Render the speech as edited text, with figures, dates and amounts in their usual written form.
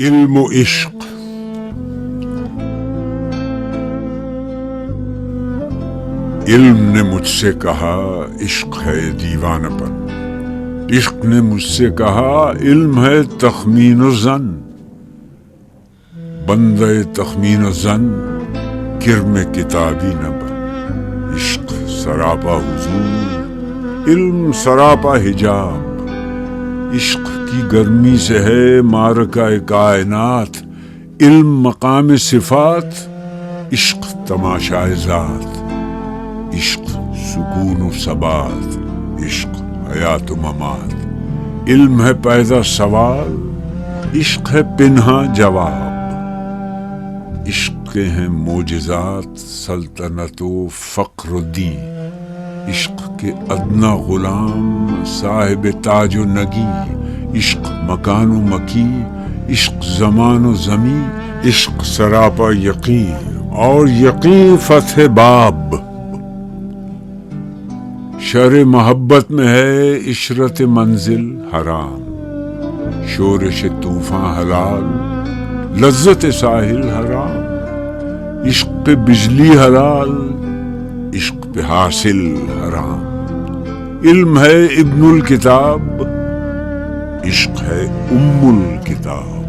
علم و عشق. علم نے مجھ سے کہا عشق ہے دیوانہ پن، عشق نے مجھ سے کہا علم ہے تخمین و ظن، بندے تخمین و ظن کرم کتابی نہ بن، عشق سراپا حضور علم سراپا حجاب، عشق کی گرمی سے ہے معرکہ کائنات، علم مقام صفات، عشق تماشائے ذات، عشق سکون و ثبات، عشق حیات و ممات، علم ہے پیدا سوال، عشق ہے پنہاں جواب، عشق کے ہیں معجزات سلطنت و فقر و دین، عشق کے ادنا غلام صاحب تاج و نگی، عشق مکان و مکی، عشق زمان و زمین، عشق سراپا یقین اور یقین فتح باب، شر محبت میں ہے عشرت منزل حرام، شورش طوفان حلال لذت ساحل حرام، عشق پہ بجلی حلال عشق پہ حاصل حرام، علم ہے ابن الکتاب، عشق ہے ام الکتاب۔